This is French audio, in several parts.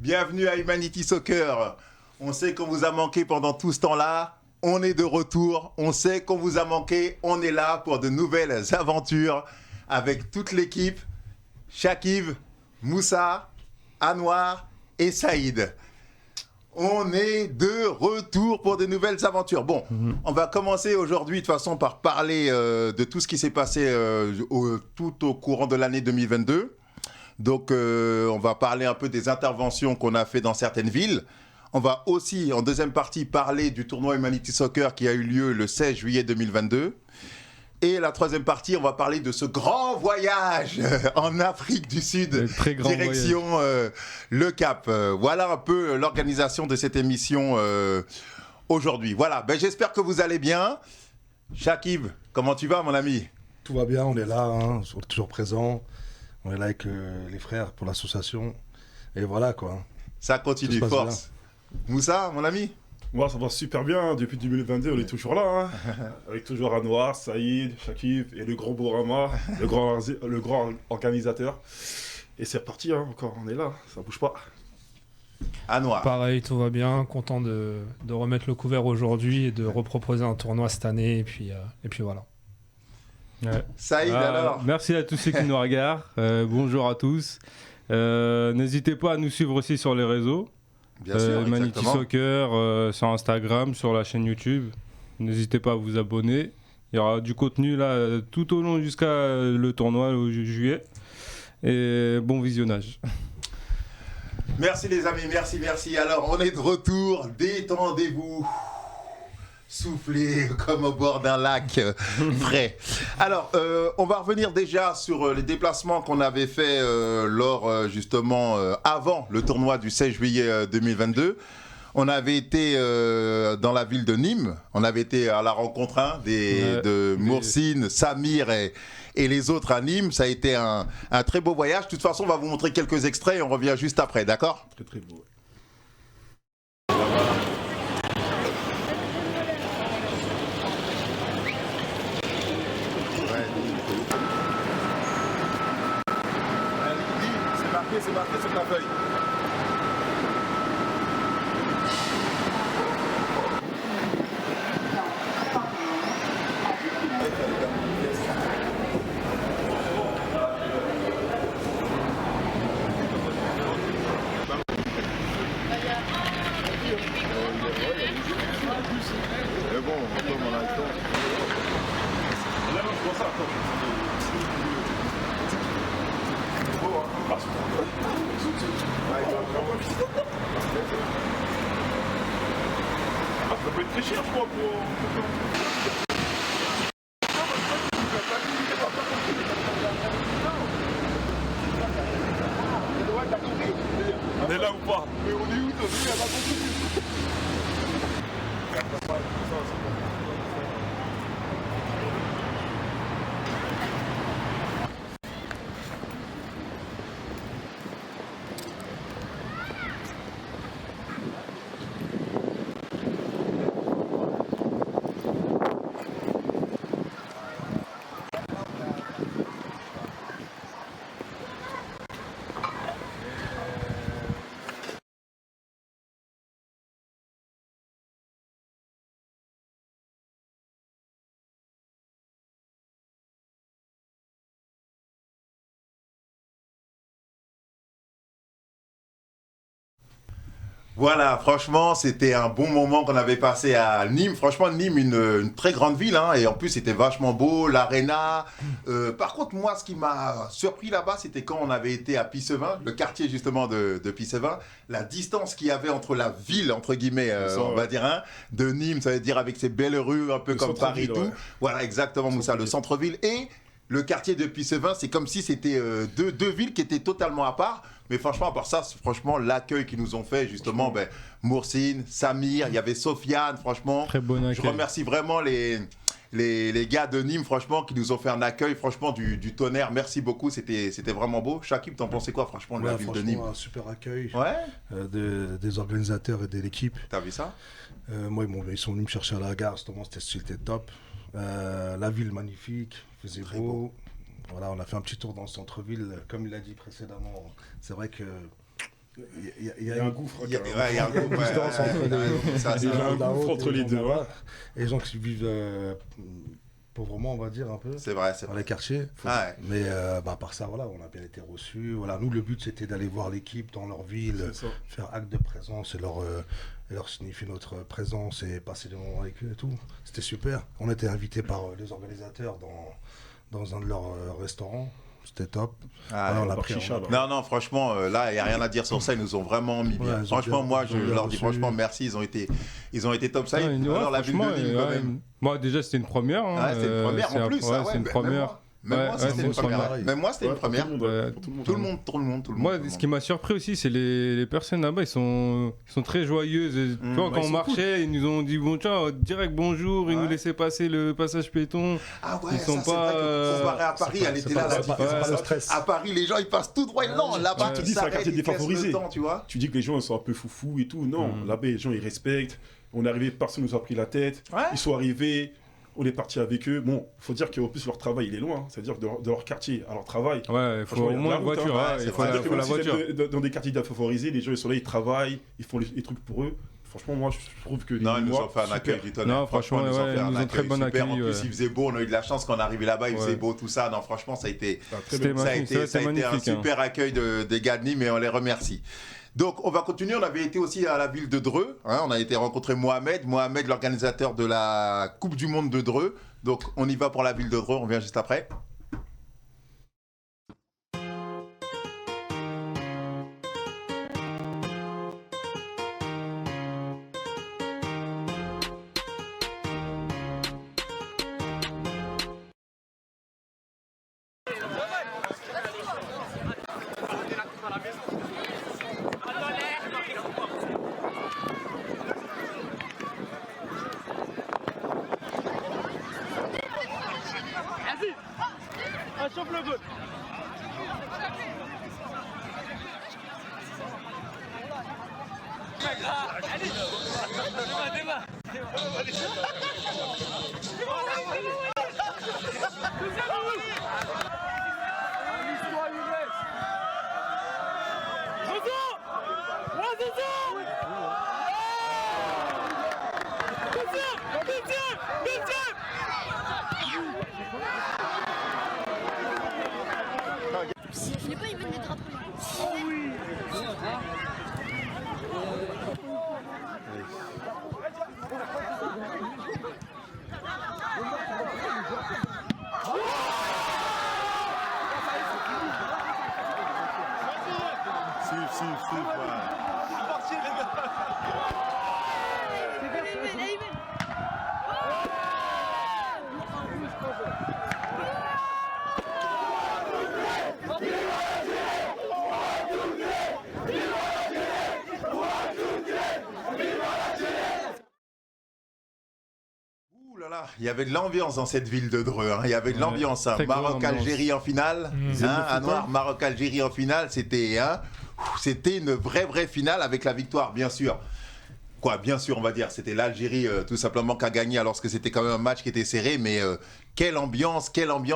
Bienvenue à Humanity Soccer. On sait qu'on vous a manqué pendant tout ce temps-là. On est de retour. On sait qu'on vous a manqué. On est là pour de nouvelles aventures avec toute l'équipe. Shakib, Moussa, Anwar et Saïd. On est de retour pour de nouvelles aventures. Bon, on va commencer aujourd'hui de toute façon par parler de tout ce qui s'est passé tout au courant de l'année 2022. Donc, on va parler un peu des interventions qu'on a fait dans certaines villes. On va aussi, en deuxième partie, parler du tournoi Humanity Soccer qui a eu lieu le 16 juillet 2022. Et la troisième partie, on va parler de ce grand voyage en Afrique du Sud, direction le Cap. Voilà un peu l'organisation de cette émission aujourd'hui. Voilà, ben, j'espère que vous allez bien. Shakib, comment tu vas, mon ami? Tout va bien, on est là, hein, on est toujours présent. On est là avec les frères pour l'association. Et voilà quoi. Ça continue, force. Moussa, mon ami? Moi, ça va super bien. Depuis 2022, on est toujours là. Hein. Avec toujours Anwar, Saïd, Shakib et le grand Bourama, le grand organisateur. Et c'est reparti, hein, encore, on est là, ça bouge pas. Anwar. Pareil, tout va bien. Content de remettre le couvert aujourd'hui et de reproposer un tournoi cette année. Et puis voilà. Ouais. Saïd, alors. Merci à tous ceux qui nous regardent. Bonjour à tous. N'hésitez pas à nous suivre aussi sur les réseaux. Bien sûr, Humanity Soccer sur Instagram, sur la chaîne YouTube. N'hésitez pas à vous abonner. Il y aura du contenu là tout au long jusqu'à le tournoi au juillet. Et bon visionnage. Merci les amis, merci. Alors on est de retour, détendez-vous. Soufflez comme au bord d'un lac frais. Alors, on va revenir déjà sur les déplacements qu'on avait fait lors, justement, avant le tournoi du 16 juillet 2022. On avait été dans la ville de Nîmes. On avait été à la rencontre de Moursine, Samir et les autres à Nîmes. Ça a été un très beau voyage. De toute façon, on va vous montrer quelques extraits et on revient juste après, d'accord? Très très beau. C'est marqué sur ta feuille. Mais bon, comme on a le temps. Là, je vois ça. Ça peut être très cher, je crois, pour... On est là ou pas? Mais on est où, toi? Il a pas compris. Voilà, franchement, c'était un bon moment qu'on avait passé à Nîmes. Franchement, Nîmes, une très grande ville, hein, et en plus, c'était vachement beau, l'aréna. Par contre, moi, ce qui m'a surpris là-bas, c'était quand on avait été à Pissevin, le quartier justement de Pissevin, la distance qu'il y avait entre la ville, entre guillemets, on va dire, hein, de Nîmes, ça veut dire avec ses belles rues, un peu Le comme Paris et tout. ouais. Voilà, exactement, Moussa, le centre-ville. Et le quartier de Pissevin, c'est comme si c'était deux villes qui étaient totalement à part. Mais franchement, à part ça, franchement, l'accueil qu'ils nous ont fait, justement, Moursine, Samir, il y avait Sofiane, franchement. Très bon accueil. Je remercie vraiment les gars de Nîmes, franchement, qui nous ont fait un accueil, franchement, du tonnerre. Merci beaucoup, c'était vraiment beau. Shakib, t'en pensais quoi, franchement, de la ville de Nîmes? Un super accueil des organisateurs et de l'équipe. T'as vu ça? Moi, ils sont venus me chercher à la gare, c'était top. La ville magnifique, il faisait beau. Voilà, on a fait un petit tour dans le centre-ville. Comme il a dit précédemment, c'est vrai que Il y a un gouffre. Il y a un gouffre, une distance entre les, ça, Il y a un là-haut gouffre et entre les gens deux, là-bas. ouais. Et les gens qui vivent pauvrement, on va dire, un peu, c'est vrai. dans les quartiers. Ah ouais. Mais à part ça, voilà, on a bien été reçus. Voilà, nous, le but, c'était d'aller voir l'équipe dans leur ville, C'est ça. faire acte de présence et leur signifier notre présence et passer des moments avec eux et tout. C'était super. On était invités par les organisateurs dans un de leurs restaurants. C'était top. Ah, Alors, on l'a par pris. Chicha, là. Non, non, franchement, là, il n'y a rien à dire sur ça. Ils nous ont vraiment mis bien. Ouais, ils ont Franchement, bien- moi, ils je ont bien leur dis reçu. franchement merci. Ils ont été top. Ça, Ouais, alors, la ville de franchement, Nîmes, quand ouais, même. moi, déjà, c'était une première. Hein, Ouais, c'était une première c'est en plus. ouais, Ah ouais, c'est une même première. moi. Même Ouais, moi, ouais, c'était une moi, c'est première. pareil. Même moi, c'était une Ouais, pour tout le première. monde, Ouais. pour tout le monde. Tout le monde. Moi, tout le ce qui m'a surpris aussi, c'est les personnes là-bas, ils sont très joyeuses. Et, tu vois, bah, quand ils on sont marchait, ils nous ont dit bon, tiens, direct bonjour, ils Ouais. nous laissaient passer le passage piéton. Ah ouais, Ils ça, sont c'est pas, vrai que comparé à Paris, elle était là, la C'est pas le différence. stress. À Paris, les gens, ils passent tout droit et lent. Là-bas, Ouais. tu Tu dis, c'est un s'arrêtes, quartier ils te laissent défavorisé. le temps, tu vois. Tu dis que les gens ils sont un peu foufous et tout. Non, là-bas, les gens ils respectent. On est arrivé, personne nous a pris la tête. Ouais. Ils sont arrivés, on est parti avec eux. Bon, faut dire qu'en plus leur travail il est loin. C'est-à-dire de leur quartier à leur travail. Ouais, il faut Franchement, au il y a moins de une la route, voiture. hein. Ouais, Ouais, il c'est faut vrai. la, C'est-à-dire que faut la même si voiture. t'es dans des quartiers défavorisés, les gens ils sont là, ils travaillent, ils font les trucs pour eux. Franchement, moi je trouve que. Non, ils nous moi, ont fait un super. accueil du tonnerre. Non, franchement, ils nous ont ouais, fait ils un nous ont très accueil bon super. accueil, En plus, ouais. il faisait beau. On a eu de la chance quand on est arrivé là-bas. Il Ouais. faisait beau, tout ça. Non, franchement, ça a été. Ah, très C'était bien. Ça a magnifique, été, ça a été un magnifique, hein. super accueil des gars de Nîmes et on les remercie. Donc, on va continuer. On avait été aussi à la ville de Dreux. Hein, on a été rencontrer Mohamed, l'organisateur de la Coupe du Monde de Dreux. Donc, on y va pour la ville de Dreux. On vient juste après. Je n'ai pas aimé les drapeaux. Ouh là là, il y avait de l'ambiance dans cette ville de Dreux. Hein. Il y avait de Ouais, l'ambiance. Hein. très grande Maroc-Algérie en finale. Mmh. Hein, à Noir, Maroc-Algérie en finale. C'était une vraie finale avec la victoire, bien sûr. Quoi, bien sûr, on va dire. C'était l'Algérie tout simplement qui a gagné alors que c'était quand même un match qui était serré. Mais quelle ambiance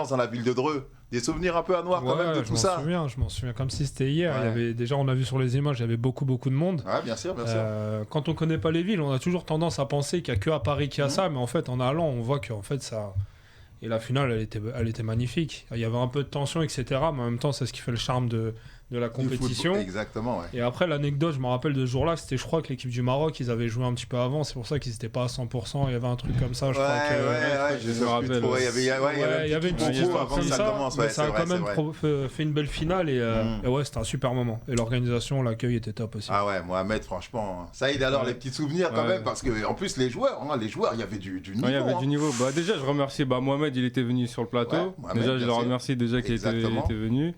dans la ville de Dreux. Des souvenirs un peu à Noir quand même de tout ça. Je m'en souviens comme si c'était hier. Ouais. Il y avait, déjà, on a vu sur les images, il y avait beaucoup de monde. Ouais, bien sûr, bien sûr. Quand on connaît pas les villes, on a toujours tendance à penser qu'il n'y a que à Paris qu'il y a Mhm. ça, mais en fait, en allant, on voit qu'en fait, ça. Et la finale, elle était magnifique. Il y avait un peu de tension, etc. Mais en même temps, c'est ce qui fait le charme de la Du compétition. football, exactement, ouais. Et après, l'anecdote, je me rappelle de ce jour-là, c'était, je crois que l'équipe du Maroc, ils avaient joué un petit peu avant. C'est pour ça qu'ils n'étaient pas à 100%. Il y avait un truc comme ça, je crois que. je je sais me plus rappelle. trop. Ouais, il y avait une petit petite concours histoire avant comme que ça ça, commence. mais Ouais, ça a c'est quand vrai, même c'est vrai. fait une belle finale et ouais, c'était un super moment. Et l'organisation, l'accueil était top aussi. Ah ouais, Mohamed, franchement, ça aide alors Ouais. les petits souvenirs quand Ouais. même, parce que en plus les joueurs, il y avait du niveau. Ouais, il y avait hein. du niveau. Bah, déjà, je remercie Mohamed, il était venu sur le plateau. Ouais, Mohamed, déjà, je bien le sûr. remercie déjà qu'il était Exactement. venu.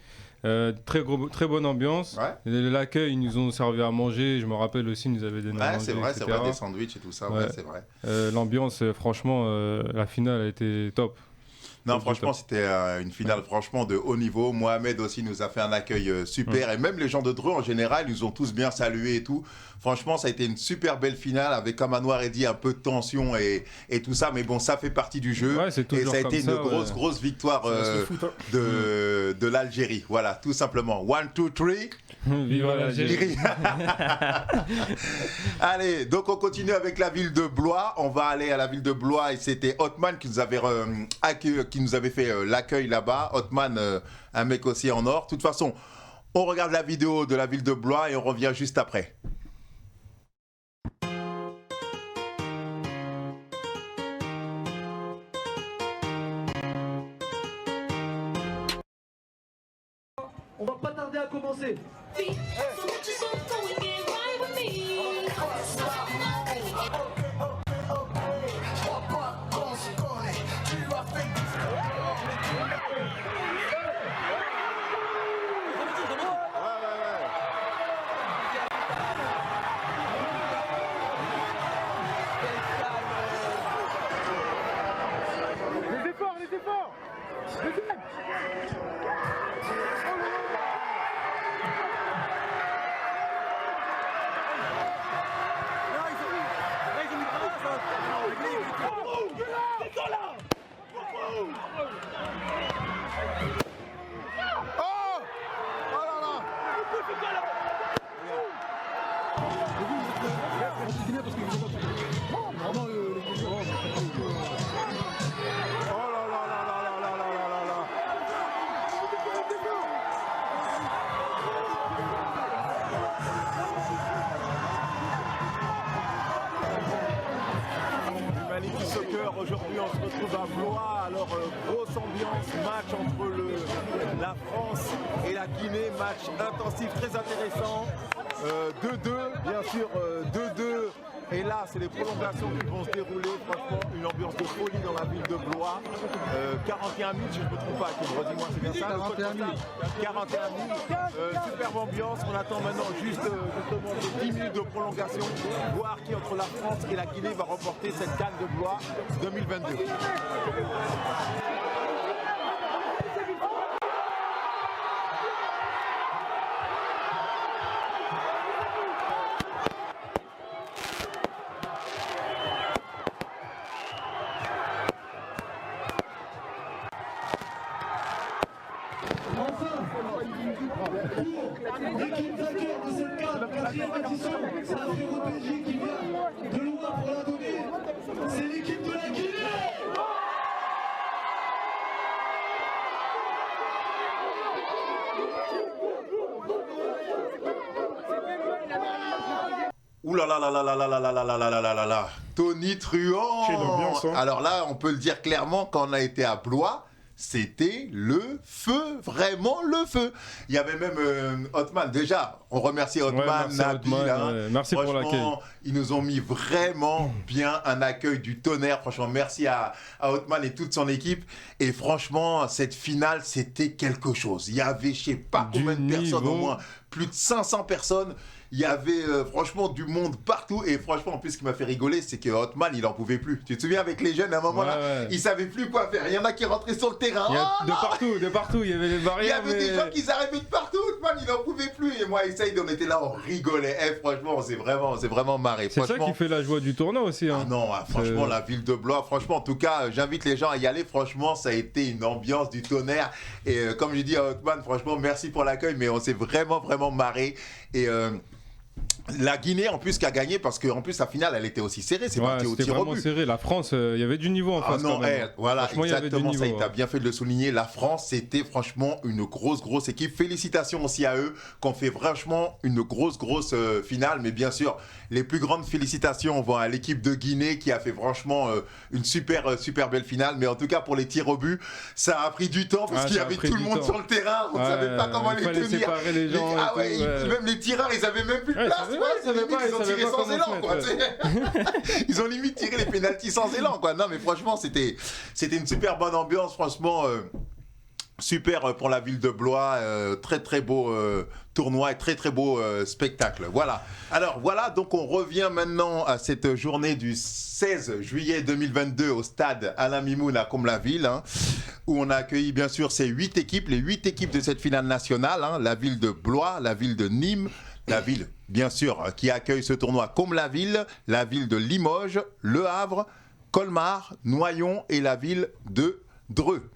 Très bonne ambiance. Ouais, L'accueil, ils nous ont servi à manger. Je me rappelle aussi, ils nous avaient donné à ouais manger, c'est vrai, etc. des sandwichs et tout ça, ouais, Ouais. c'est vrai. L'ambiance, franchement, la finale a été top. Non, Top, franchement, top. c'était une finale franchement de haut niveau. Mohamed aussi nous a fait un accueil super. Et même les gens de Dreux en général, ils nous ont tous bien salués et tout. Franchement, ça a été une super belle finale avec, comme Anouar a dit, un peu de tension et tout ça. Mais bon, ça fait partie du jeu. Ouais, c'est Et toujours ça a comme été ça, une ouais. grosse victoire Ça reste le foot, hein. de l'Algérie. Voilà, tout simplement. 1, 2, 3. Viva l'Algérie. Allez, donc on continue avec la ville de Blois. On va aller à la ville de Blois et c'était Othman qui nous avait, fait l'accueil là-bas. Othman, un mec aussi en or. De toute façon, on regarde la vidéo de la ville de Blois et on revient juste après. On va pas tarder à commencer. Les efforts. Humanity Soccer, aujourd'hui on se retrouve à Blois, alors grosse ambiance, match entre la France et la Guinée, match intensif, très intéressant, 2-2, bien sûr 2-2, et là c'est les prolongations qui vont se dérouler, franchement une ambiance de folie dans la ville de Blois, 41 000 si je ne me trompe pas, redis-moi c'est bien ça, 41 000, 41 000, superbe ambiance, on attend maintenant justement 10 minutes de prolongation, voir qui entre la France et la Guinée va remporter cette CAN de Blois 2022. L'équipe vainqueur de cette CAN, 4e édition, c'est la Féro-Belgique qui vient de loin pour la donner. C'est l'équipe de la Guinée. Ouh là là là là là là là là là là là là là là là. Tony Truant. Quelle ambiance, hein. Alors là, on peut le dire clairement, quand on a été à Blois, c'était le feu, vraiment le feu. Il y avait même Othman. Déjà, on remercie Othman, merci Nabil. Othman, Hein. ouais. Merci pour l'accueil. Ils nous ont mis vraiment bien un accueil du tonnerre. Franchement, merci à Othman et toute son équipe. Et franchement, cette finale, c'était quelque chose. Il y avait, je sais pas combien de personnes, au moins plus de 500 personnes. Il y avait franchement du monde partout. Et franchement, en plus, ce qui m'a fait rigoler, c'est que Othman, il en pouvait plus. Tu te souviens avec les jeunes, à un moment là, ils savaient plus quoi faire. Il y en a qui rentraient sur le terrain. De partout, il y avait les barrières. Il y avait des gens qui arrivaient de partout. Othman, il en pouvait plus. Et moi et Saïd, on était là, on rigolait. Franchement, on s'est vraiment marré. C'est ça qui fait la joie du tournoi aussi. Hein. Ah non, franchement, la ville de Blois, franchement, en tout cas, j'invite les gens à y aller. Franchement, ça a été une ambiance du tonnerre. Et comme je dis à Othman, franchement, merci pour l'accueil, mais on s'est vraiment marré. Et la Guinée en plus qui a gagné parce qu'en plus la finale elle était aussi serrée, c'est parti au tir au but. C'était vraiment serré, la France, il y avait du niveau en face. Non, quand même. voilà, exactement ça, tu as hein. bien fait de le souligner. La France, c'était franchement une grosse équipe. Félicitations aussi à eux qui ont fait franchement une grosse finale. Mais bien sûr, les plus grandes félicitations vont à l'équipe de Guinée qui a fait franchement une super belle finale. Mais en tout cas, pour les tirs au but, ça a pris du temps parce qu'il y avait tout le monde sur le terrain. On ne savait pas comment les tenir. Séparer les gens même les tireurs, ils avaient même plus de place. Ils ont tiré sans élan, quoi. Ils ont limite tiré les pénaltys sans élan, quoi. Non, mais franchement, c'était une super bonne ambiance, franchement. Super pour la ville de Blois, très beau tournoi et très beau spectacle. Voilà. Alors voilà, donc on revient maintenant à cette journée du 16 juillet 2022 au stade Alain Mimoun à Comble-la-Ville, hein, où on a accueilli bien sûr ces 8 équipes, les 8 équipes de cette finale nationale, hein, la ville de Blois, la ville de Nîmes, la ville bien sûr qui accueille ce tournoi Comble-la-Ville, la ville de Limoges, Le Havre, Colmar, Noyon et la ville de Dreux.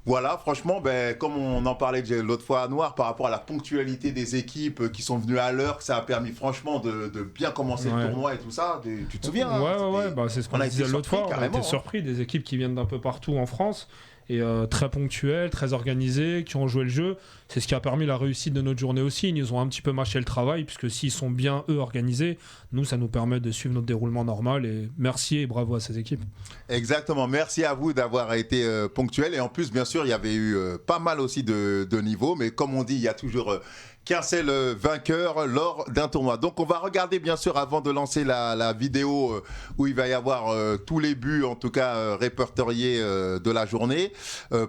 Voilà, franchement, ben, comme on en parlait l'autre fois à Noir, par rapport à la ponctualité des équipes qui sont venues à l'heure, que ça a permis franchement de bien commencer le tournoi et tout ça. Tu te souviens Ouais, bah, c'est ce qu'on on a disait été l'autre fois. surpris, On a carrément, été hein. surpris des équipes qui viennent d'un peu partout en France et très ponctuelles, très organisées, qui ont joué le jeu. C'est ce qui a permis la réussite de notre journée aussi. Ils nous ont un petit peu mâché le travail, puisque s'ils sont bien, eux, organisés, nous, ça nous permet de suivre notre déroulement normal. Et merci et bravo à ces équipes. Exactement, merci à vous d'avoir été ponctuel. Et en plus, bien sûr, il y avait eu pas mal aussi de niveaux, mais comme on dit, il y a toujours qu'un seul vainqueur lors d'un tournoi. Donc on va regarder, bien sûr, avant de lancer la vidéo où il va y avoir tous les buts, en tout cas répertoriés de la journée,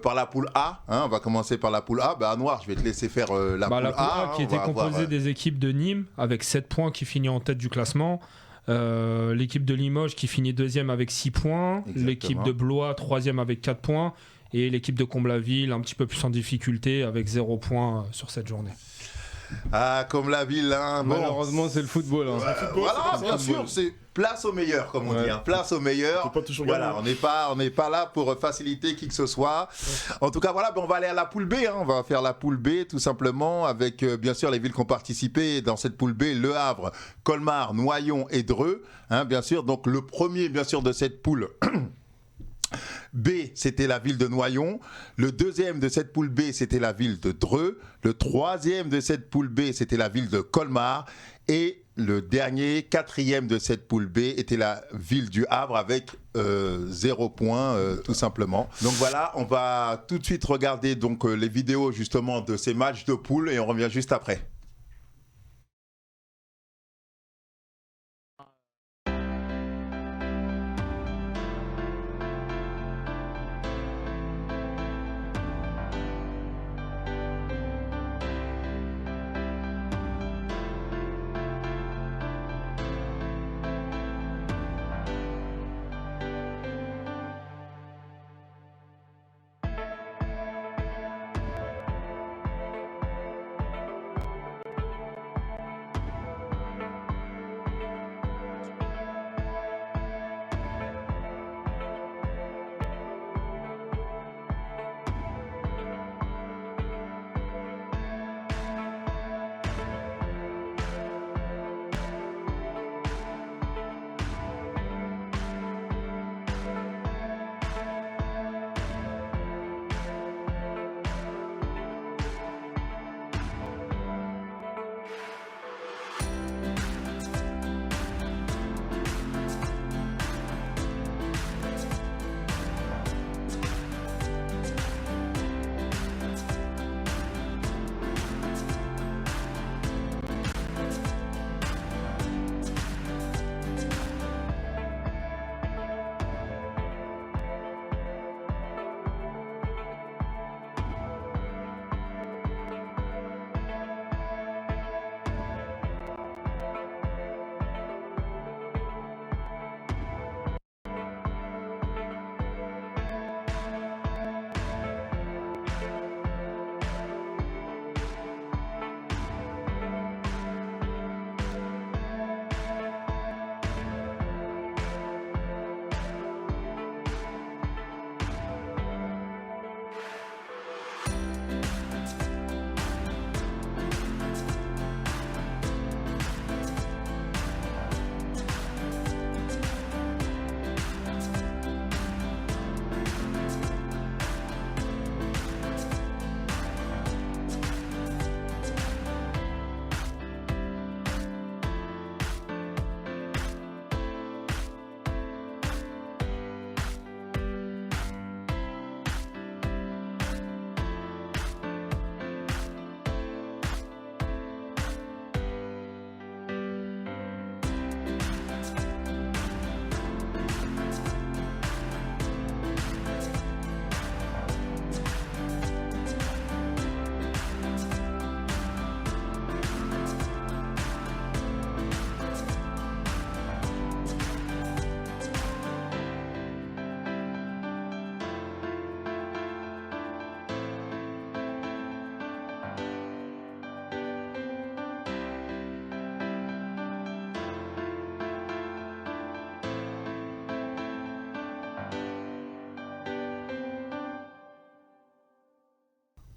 par la poule A. Hein, on va commencer par la poule A. Bah, Noir, je vais te laisser faire la poule La poule A, hein, qui on était va composée avoir, des équipes de Nîmes, avec 7 points, qui finit en tête du classement. L'équipe de Limoges qui finit deuxième avec 6 points. Exactement. L'équipe de Blois troisième avec 4 points. Et l'équipe de Comble-la-Ville un petit peu plus en difficulté avec 0 points sur cette journée. Ah, comme la ville, hein. Bon. Malheureusement, c'est le football. Hein. Voilà, bien sûr, c'est place au meilleur, comme on dit, hein, place au meilleur. Faut pas toujours Voilà, gagner. on n'est pas là pour faciliter qui que ce soit. En tout cas, voilà, ben, on va aller à la poule B. Hein, on va faire la poule B, tout simplement, avec bien sûr les villes qui ont participé dans cette poule B, Le Havre, Colmar, Noyon et Dreux. Hein, bien sûr, donc le premier, bien sûr, de cette poule. B, c'était la ville de Noyon. Le deuxième de cette poule B, c'était la ville de Dreux. Le troisième de cette poule B, c'était la ville de Colmar. Et le dernier, quatrième de cette poule B, était la ville du Havre avec 0 point, tout simplement. Donc voilà, on va tout de suite regarder donc, les vidéos justement de ces matchs de poule et on revient juste après.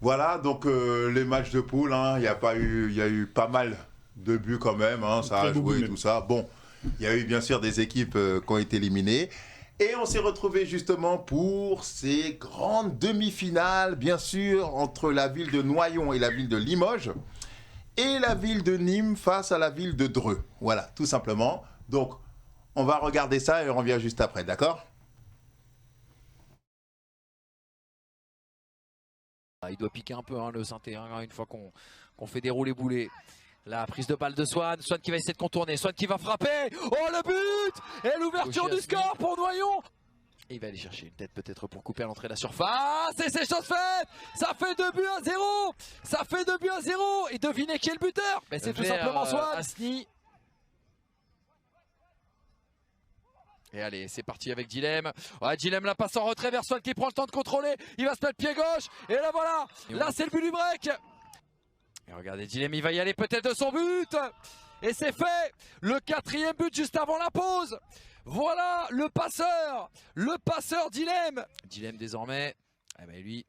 Voilà, donc les matchs de poule, hein, il y a eu pas mal de buts quand même, hein, ça a joué et tout ça. Bon, il y a eu bien sûr des équipes qui ont été éliminées. Et on s'est retrouvés justement pour ces grandes demi-finales, bien sûr, entre la ville de Noyon et la ville de Limoges, et la ville de Nîmes face à la ville de Dreux. Voilà, tout simplement. Donc, on va regarder ça et on revient juste après, d'accord ? Il doit piquer un peu le Saint-Étienne une fois qu'on fait dérouler Boulet. La prise de balle de Swan qui va essayer de contourner, Swan qui va frapper. Oh le but! Et l'ouverture du score pour Noyon. Et il va aller chercher une tête peut-être pour couper à l'entrée de la surface. Et c'est chose faite! Ça fait 2-0! Ça fait 2-0! Et devinez qui est le buteur? C'est tout simplement Swan. Asni. Et allez, c'est parti avec Dilem. Ouais, Dilem la passe en retrait vers Swan qui prend le temps de contrôler. Il va se mettre pied gauche. Et là voilà. Là c'est le but du break. Et regardez Dilem, il va y aller peut-être de son but. Et c'est fait. Le 4e but juste avant la pause. Voilà le passeur Dilem. Dilem désormais, lui,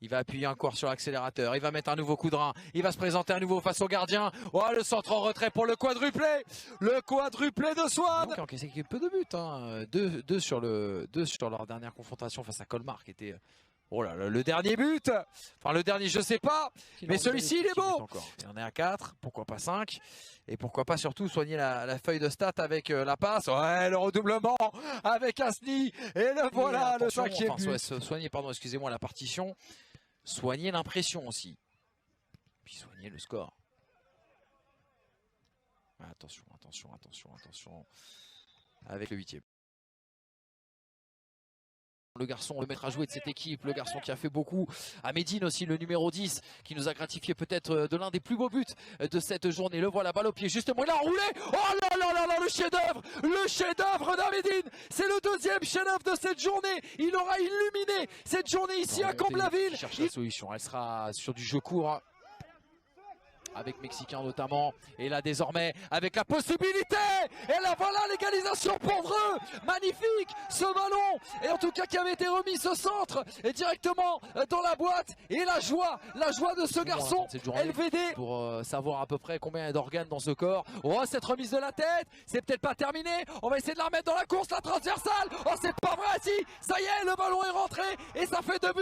il va appuyer encore sur l'accélérateur. Il va mettre un nouveau coup de rein. Il va se présenter à nouveau face au gardien. Oh, le centre en retrait pour le quadruplé. Le quadruplé de Swan. Qui a encaissé peu de buts. Hein. Deux sur leur dernière confrontation face à Colmar qui était... Oh là là, le dernier but. Enfin le dernier je sais pas. Mais celui-ci il est beau. Il en est à 4, pourquoi pas 5. Et pourquoi pas surtout soigner la feuille de stats avec la passe. Ouais, le redoublement avec Asni. Et le voilà, le 5e but. Soigner, pardon, excusez-moi, la partition. Soigner l'impression aussi. Puis soigner le score. Attention. Avec le 8e. Le garçon, le maître à jouer de cette équipe, le garçon qui a fait beaucoup. À Médine aussi, le numéro 10, qui nous a gratifié peut-être de l'un des plus beaux buts de cette journée. Le voilà, balle au pied, justement, il a roulé. Oh là là là, le chef-d'œuvre d'Amédine. C'est le 2e chef-d'œuvre de cette journée. Il aura illuminé cette journée ici à Comble-la-Ville. Il cherche la solution, elle sera sur du jeu court. Avec Mexicain notamment, et là désormais avec la possibilité, et là voilà l'égalisation pour Dreux, magnifique ce ballon, et en tout cas qui avait été remis au centre, et directement dans la boîte, et la joie de ce garçon, LVD. Pour savoir à peu près combien il y a d'organes dans ce corps. Oh, cette remise de la tête, c'est peut-être pas terminé, on va essayer de la remettre dans la course, la transversale, oh c'est pas vrai, si, ça y est, le ballon est rentré, et ça fait 2-1,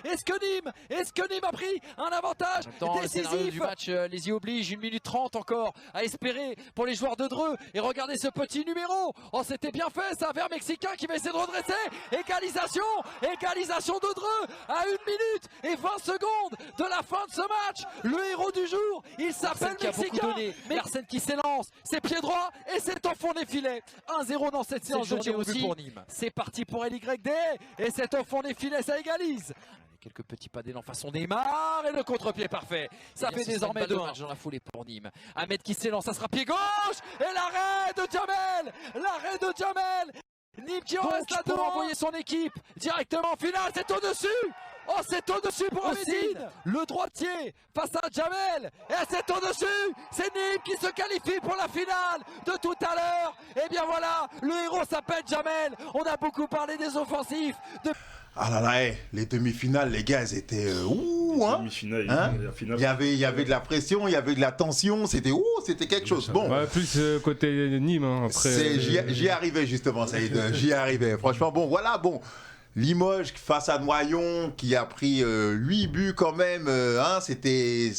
est-ce que Nîmes a pris un avantage décisif du match? Les y oblige, 1 minute 30 encore à espérer pour les joueurs de Dreux. Et regardez ce petit numéro. Oh, c'était bien fait ça, vers Mexicain qui va essayer de redresser. Égalisation de Dreux à 1 minute et 20 secondes de la fin de ce match. Le héros du jour, il s'appelle Mexicain. Mersenne qui s'élance, c'est pied droit et c'est au fond des filets. 1-0 dans cette séance de tir aussi pour Nîmes. C'est parti pour LYD et c'est au fond des filets, ça égalise. Quelques petits pas d'élan façon Neymar et le contre-pied parfait. Ça fait désormais 2 matchs dans la foulée pour Nîmes. Ahmed qui s'élance, ça sera pied gauche et l'arrêt de Djamel. Nîmes qui en reste là pour envoyer son équipe directement en finale. C'est au-dessus. Oh, c'est au-dessus pour Amédine. Le droitier face à Djamel. Et c'est au-dessus. C'est Nîmes qui se qualifie pour la finale de tout à l'heure. Et bien voilà, le héros s'appelle Djamel. On a beaucoup parlé des offensifs. Ah là là, les demi-finales, les gars, elles étaient Demi-finale, la finale. Il y avait de la pression, il y avait de la tension, c'était quelque chose. Bon, ouais, plus côté Nîmes, hein, après. J'y arrivais justement, Saïd, j'y arrivais. Franchement, bon, voilà, bon. Limoges face à Noyon qui a pris 8 buts quand même, c'était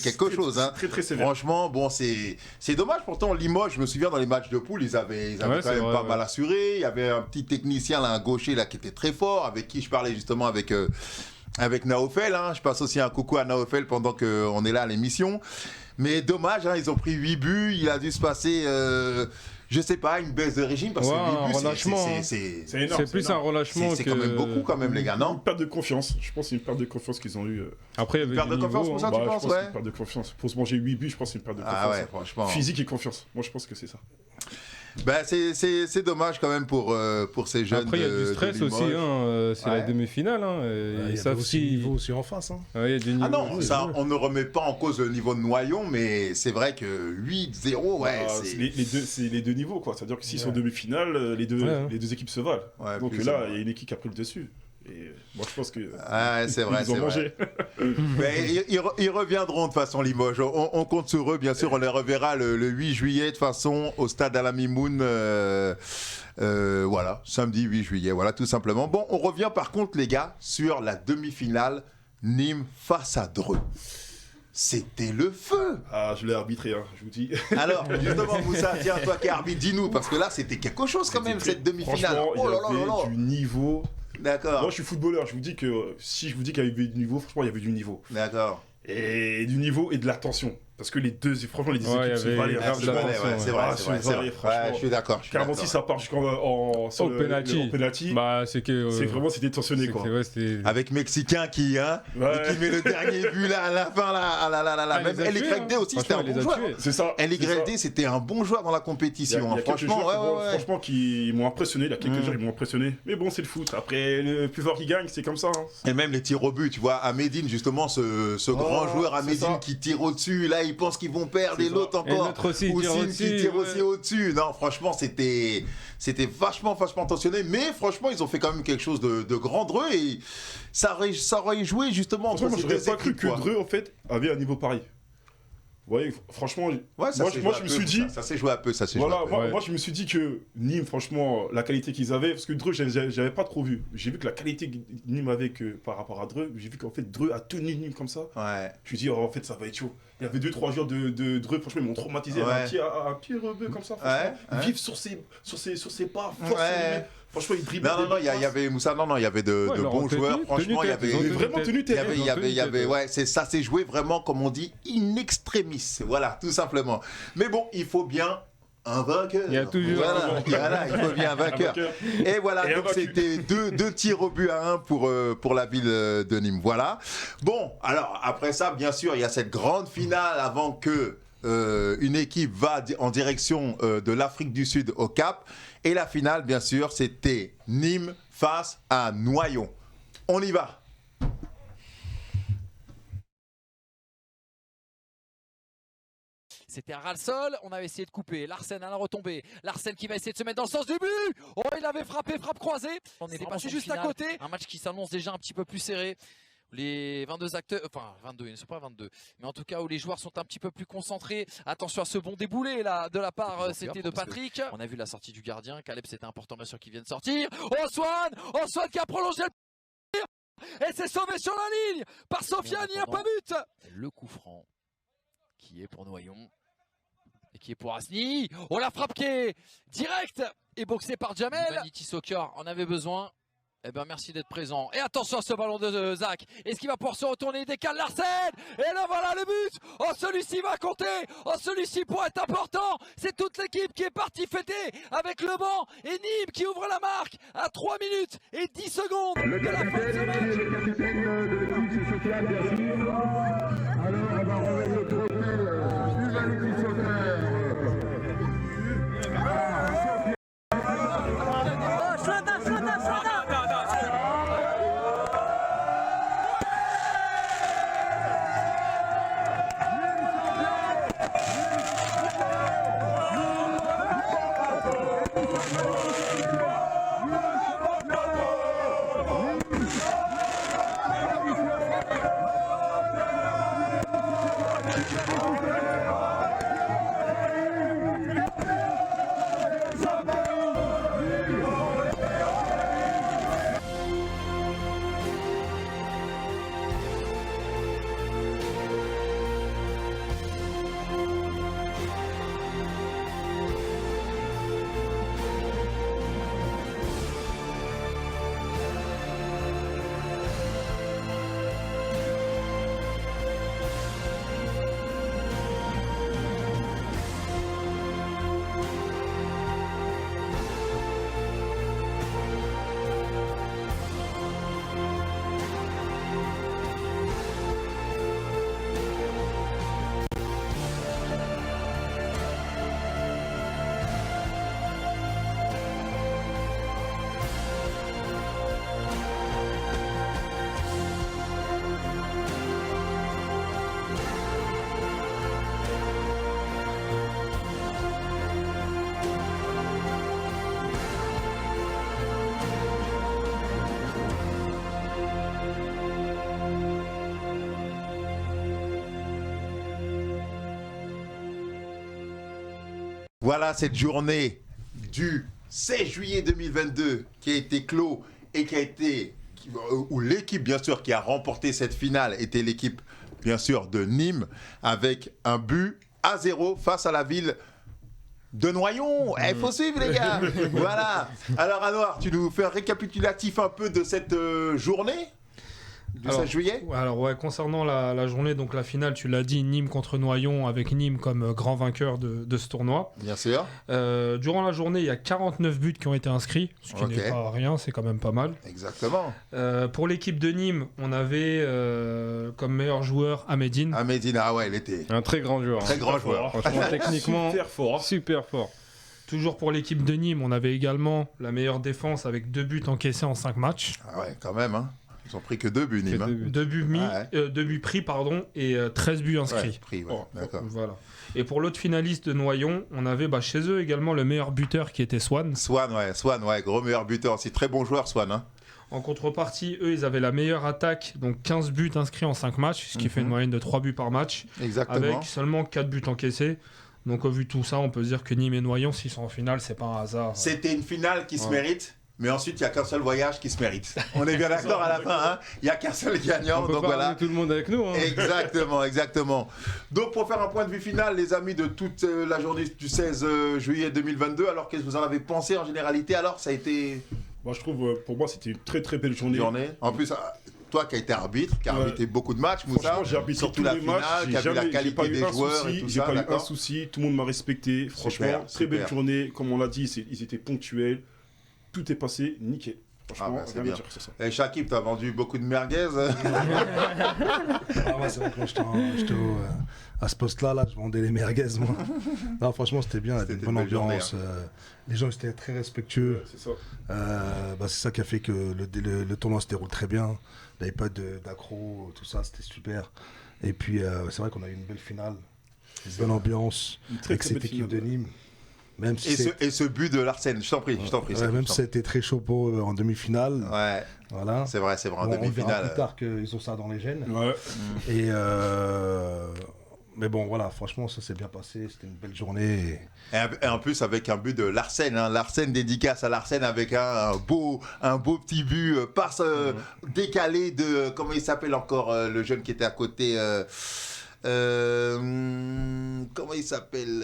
quelque chose. Hein. Très sévère. Franchement, bon, c'est dommage. Pourtant, Limoges, je me souviens dans les matchs de poule, ils avaient quand même pas mal assuré. Il y avait un petit technicien, là, un gaucher là, qui était très fort, avec qui je parlais justement avec Naofel. Hein. Je passe aussi un coucou à Naofel pendant qu'on est là à l'émission. Mais dommage, hein, ils ont pris 8 buts. Il a dû se passer... je sais pas, une baisse de régime parce que un relâchement. C'est énorme. C'est plus un relâchement. C'est quand même beaucoup quand même les gars, non? Une perte de confiance. Je pense que c'est une perte de confiance qu'ils ont eu. Après il y avait une perte de confiance pour ça, tu penses? Ouais. Une perte de confiance. Pour se manger 8 buts, je pense que c'est une perte de confiance. Ah ouais, franchement. Physique et confiance. Moi je pense que c'est ça. Ben, c'est dommage quand même pour ces jeunes. Après, il y a du stress aussi, hein, c'est la demi-finale. Hein, il y a aussi niveau aussi en face. Hein. Ouais, y a du niveau. Ah non, ça, on ne remet pas en cause le niveau de Noyon, mais c'est vrai que 8-0, ouais. C'est les deux niveaux, quoi. C'est-à-dire que s'ils sont en demi-finale, les deux équipes se valent. Donc là, il y a une équipe qui a pris le dessus. Et moi, je pense que Ah, c'est vrai, ils ont c'est mangé. Mais ils reviendront de toute façon, Limoges. On compte sur eux, bien sûr. On les reverra le 8 juillet, de toute façon, au stade Alamimoun. Voilà, samedi 8 juillet. Voilà, tout simplement. Bon, on revient par contre, les gars, sur la demi-finale Nîmes face à Dreux. C'était le feu. Ah, je l'ai arbitré, hein, je vous dis. Alors, justement, Moussa, tiens, toi qui es arbitre, dis-nous, parce que là, c'était quelque chose quand même, cette demi-finale. Franchement, Oh là il y là là avait là. du niveau. D'accord, Moi, je suis footballeur. Je vous dis que si je vous dis qu'il y avait du niveau, franchement, il y avait du niveau. d'accord. Et du niveau et de l'attention. Parce que les deux, franchement, les deux Ouais, équipes il se y avait valaient. grave de la Ouais, tension, c'est vrai, Ah, c'est vrai, se c'est vrai. valaient, Ouais, franchement. je suis d'accord. je suis Carrément, d'accord. si ça part sur Au penalty. au penalty, Bah, c'est que. c'est vraiment, c'était tensionné, quoi. C'était. Avec Mexicain qui, hein, Ouais. et qui met le dernier but là à la fin, là, ah là là là là. Ah, Même il les a tués, LYD hein. aussi, c'était un Franchement, il bon les a joueur. tués. C'est ça. c'est ça. LYD, c'était un bon joueur dans la Il y a compétition. hein. quelques Franchement, joueurs, ouais, ouais, ouais. franchement, qui m'ont impressionné. Il y a quelques joueurs qui m'ont impressionné. Mais bon, c'est le foot. Après, le plus fort qui gagne, c'est comme ça. Hein. Et même les tirs au but, tu vois, à Médine, justement, ce grand joueur à c'est Médine ça. qui tire au-dessus, là, ils pensent qu'ils vont perdre, C'est et ça. l'autre Et encore. l'autre aussi, il tire Oussine au-dessus. qui tire ouais. aussi au-dessus. Non, franchement, c'était vachement tensionné, mais franchement, ils ont fait quand même quelque chose de grand Dreux et ça aurait joué justement entre Franchement, moi, ces j'aurais deux pas cru équipes, que quoi. Dreux, en fait, avait un niveau pareil. Vous voyez, franchement, Ouais, ça moi, s'est moi, joué je un me peu, suis dit, ça s'est joué un peu, ça s'est voilà, joué un peu. moi, Ouais. moi, je me suis dit que Nîmes, franchement, la qualité qu'ils avaient, parce que Dreux, j'avais pas trop vu. J'ai vu que la qualité que Nîmes avait par rapport à Dreux, j'ai vu qu'en fait Dreux a tenu Nîmes comme ça. Ouais. Je me suis dit, oh, en fait, ça va être chaud. Il y avait 2-3 joueurs de Dreux, franchement, ils m'ont traumatisé. Ouais. Un petit rebeu comme ça, franchement. Ouais. Vivre sur ses pas, Ouais. forcément. Franchement, il dribble. Non, il y avait Moussa, non, il y avait de Ouais, leur bons tenue- joueurs. tenue Franchement, il y tête, avait. ils ont Mais tenu vraiment tête. tenu tête. Il y avait, ouais, ça s'est joué vraiment, comme on dit, in extremis. Voilà, tout simplement. Mais bon, il faut bien un vainqueur. Il y a toujours voilà, un voilà, il faut bien un vainqueur. Et voilà, Et un donc vaincu. c'était deux tirs au but à 1 pour la ville de Nîmes. Voilà. Bon, alors après ça, bien sûr, il y a cette grande finale avant que une équipe va en direction de l'Afrique du Sud au Cap. Et la finale, bien sûr, c'était Nîmes face à Noyon. On y va. C'était un ras-le-sol, on avait essayé de couper. Larsen à la retombée. Larsen qui va essayer de se mettre dans le sens du but. Oh, il avait frappé, frappe croisée. On est passé juste à côté. Un match qui s'annonce déjà un petit peu plus serré. Les 22 acteurs, enfin 22, ils ne sont pas 22, mais en tout cas où les joueurs sont un petit peu plus concentrés. Attention à ce bon déboulé là de la part, c'était de Patrick. On a vu la sortie du gardien. Caleb, c'était important bien sûr qu'il vienne sortir. Antoine qui a prolongé le tir. Et c'est sauvé sur la ligne par Sofiane, il n'y a pas but. Le coup franc qui est pour Noyon. Et qui est pour Asni. Oh, la frappe qui est directe et boxée par Jamel. Vanity Soccer en avait besoin. Eh ben merci d'être présent. Et attention à ce ballon de Zach. Est-ce qu'il va pouvoir se retourner? Il décale Larsen. Et là voilà le but. Oh, celui-ci va compter. Oh, celui-ci pourrait être important. C'est toute l'équipe qui est partie fêter avec le banc. Et Nîmes qui ouvre la marque à 3 minutes et 10 secondes de la fin de ce match. Le capitaine de l'équipe, c'est Sofiane, bien sûr. Alors, on va remettre le trophée du Vanity Soccer. Voilà cette journée du 16 juillet 2022 qui a été clos et où l'équipe, bien sûr, qui a remporté cette finale était l'équipe, bien sûr, de Nîmes avec un but à 0 face à la ville de Noyon. Il faut suivre, les gars. Voilà. Alors, Anouar, tu nous fais un récapitulatif un peu de cette journée du 16 juillet. Alors ouais, concernant la journée, donc la finale, tu l'as dit, Nîmes contre Noyon, avec Nîmes comme grand vainqueur de ce tournoi. Bien sûr. Durant la journée, il y a 49 buts qui ont été inscrits, ce qui n'est pas rien, c'est quand même pas mal. Exactement. Pour l'équipe de Nîmes, on avait comme meilleur joueur Ahmedine. Ahmedine, ah ouais, il était Un très grand joueur. très grand joueur. Franchement, techniquement, Super fort. super fort. Toujours pour l'équipe de Nîmes, on avait également la meilleure défense avec 2 buts encaissés en 5 matchs. Ah ouais, quand même, hein. Ils ont pris que 2 buts, Nîmes. Que Hein. 2 buts. 2 buts pris, pardon, et 13 buts inscrits. Ouais, pris, ouais. D'accord. Voilà. Et pour l'autre finaliste de Noyon, on avait chez eux également le meilleur buteur qui était Swan. Swan, gros meilleur buteur aussi. Très bon joueur, Swan. Hein. En contrepartie, eux, ils avaient la meilleure attaque, donc 15 buts inscrits en 5 matchs, ce qui fait une moyenne de 3 buts par match, Exactement. avec seulement 4 buts encaissés. Donc, au vu de tout ça, on peut se dire que Nîmes et Noyon, s'ils sont en finale, c'est pas un hasard. C'était une finale qui se Ouais. mérite, mais ensuite, il n'y a qu'un seul voyage qui se mérite. On est bien d'accord à la fin, hein. Il n'y a qu'un seul gagnant, On peut donc pas voilà. ramener tout le monde avec nous. Hein. Exactement. Donc, pour faire un point de vue final, les amis, de toute la journée du 16 juillet 2022, alors qu'est-ce que vous en avez pensé en généralité? Alors, ça a été Moi, je trouve, pour moi, c'était une très très belle journée. une journée. En plus, toi qui as été arbitre, qui a arbitré beaucoup de matchs, Moussa, Franchement, j'ai arbitré surtout tous la les finale, matchs. qui a vu la qualité des joueurs et tout J'ai ça, pas eu un d'accord. souci. Tout le monde m'a respecté. Franchement, très belle journée. Comme on l'a dit, ils étaient ponctuels. Tout est passé nickel. Franchement, Ah bah, c'est rien à bien. dire sur ça. Et Shakib, t'as vendu beaucoup de merguez. Ah ouais, c'est vrai que moi, j'étais à ce poste-là, là, je vendais les merguez, moi. Non, franchement, c'était bien, il y avait une C'était bonne une belle journée, ambiance. Les gens étaient très respectueux. C'est ça. C'est ça qui a fait que le tournoi se déroule très bien. Il n'y avait pas d'accro, tout ça, c'était super. Et puis, c'est vrai qu'on a eu une belle finale, une bonne ambiance Une très, avec très cette belle équipe finale. de Nîmes. Même si Et ce but de Larsen, je t'en prie. ouais, même si c'était très chaud pour eux en demi-finale. Ouais, Voilà. c'est vrai, en Bon, on verra demi-finale. plus tard qu'ils ont ça dans les gènes. Ouais. Et mais bon, voilà, franchement, ça s'est bien passé. C'était une belle journée. Et en plus, avec un but de Larsen. Hein. Larsen, dédicace à Larsen avec un beau petit but passe décalé de. Comment il s'appelle encore le jeune qui était à côté comment il s'appelle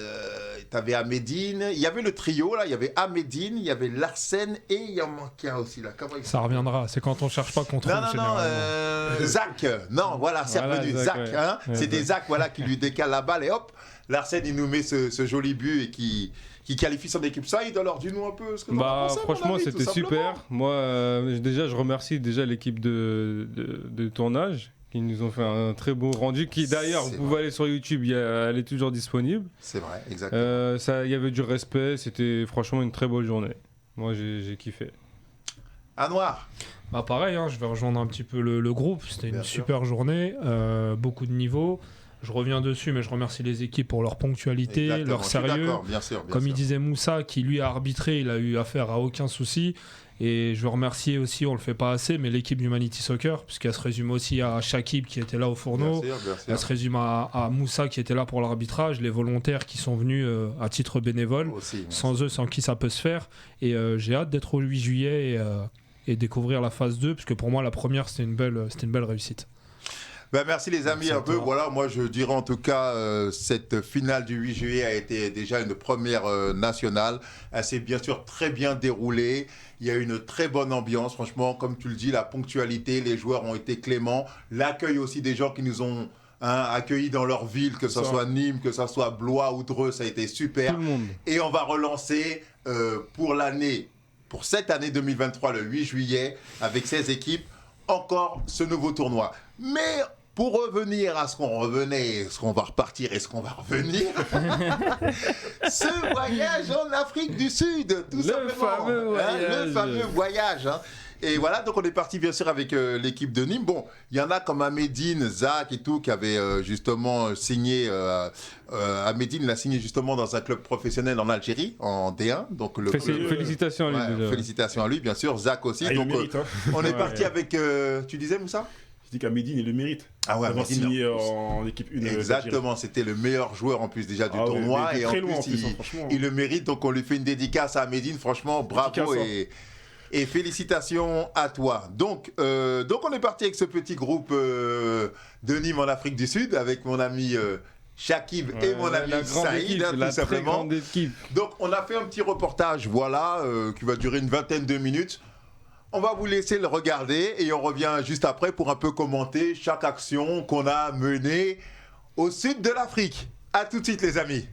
t'avais Ahmedine. Il y avait le trio, là. Il y avait Ahmedine, il y avait Larsen et il y en manquait un aussi, là. Comment il Ça reviendra, c'est quand on cherche pas qu'on trouve. Non, généralement. Zach. Non, voilà, c'est Voilà, revenu. Zach, Zach, ouais. hein. Ouais, C'était Zach. Zach, voilà, qui lui décale la balle et hop, Larsen, il nous met ce joli but et qui qualifie son équipe. Ça, alors dis-nous un peu ce que t'en as Bah pensé, mon franchement ami, tout c'était simplement. super. Moi déjà je remercie déjà l'équipe de tournage qui nous ont fait un très beau rendu qui d'ailleurs C'est vous pouvez aller sur YouTube, elle est toujours disponible. C'est vrai, exactement. Il y avait du respect, c'était franchement une très bonne journée. Moi j'ai kiffé. Anouar. Bah pareil, hein, je vais rejoindre un petit peu le groupe. C'était Bien une sûr. super journée, beaucoup de niveaux. Je reviens dessus, mais je remercie les équipes pour leur ponctualité, Exactement, leur je suis sérieux. d'accord, bien sûr. Comme il disait Moussa, qui lui a arbitré, il a eu affaire à aucun souci. Et je veux remercier aussi, on le fait pas assez, mais l'équipe d'Humanity Soccer, puisqu'elle se résume aussi à Shakib qui était là au fourneau. Bien sûr. Elle se résume à Moussa qui était là pour l'arbitrage, les volontaires qui sont venus à titre bénévole. Aussi, Sans eux, sans qui ça peut se faire. Et j'ai hâte d'être au 8 juillet et découvrir la phase 2, parce que pour moi, la première, c'était une belle réussite. Ben, merci les amis, Merci à un peu. toi. Voilà, moi je dirais en tout cas, cette finale du 8 juillet a été déjà une première nationale. Elle s'est bien sûr très bien déroulée. Il y a eu une très bonne ambiance, franchement, comme tu le dis, la ponctualité, les joueurs ont été cléments. L'accueil aussi des gens qui nous ont accueillis dans leur ville, que ce soit Nîmes, que ce soit Blois ou Dreux, ça a été super. Tout le monde. Et on va relancer pour cette année 2023, le 8 juillet, avec 16 équipes, encore ce nouveau tournoi. Mais pour revenir à ce qu'on revenait, ce qu'on va repartir et ce qu'on va revenir, ce voyage en Afrique du Sud, tout simplement. fameux voyage. Le fameux voyage. Hein. Et voilà, donc on est parti bien sûr avec l'équipe de Nîmes. Bon, il y en a comme Ahmedine, Zach et tout, qui avaient justement signé. Ahmedine l'a signé justement dans un club professionnel en Algérie, en D1. Donc le club- Félicitations à lui Ouais, déjà. félicitations à lui, bien sûr. Zach aussi. Ah, il donc le mérite, hein. on est Ouais. parti avec. Tu disais, Moussa? Je dis qu'à Médine, il le mérite. Ah ouais, D'avoir Medine, signé en plus. en équipe 1. Exactement, c'était le meilleur joueur en plus déjà du Ah ouais, tournoi. mais de Et en très loin, plus, en plus, hein, franchement. il le mérite. Donc on lui fait une dédicace à Medine. Franchement, bravo Dédicace, et félicitations à toi. Donc on est parti avec ce petit groupe de Nîmes en Afrique du Sud avec mon ami Shakib et mon ami la grande Saïd, équipe, hein, la tout très simplement. grande équipe. Donc on a fait un petit reportage, voilà, qui va durer une vingtaine de minutes. On va vous laisser le regarder et on revient juste après pour un peu commenter chaque action qu'on a menée au sud de l'Afrique. A tout de suite les amis.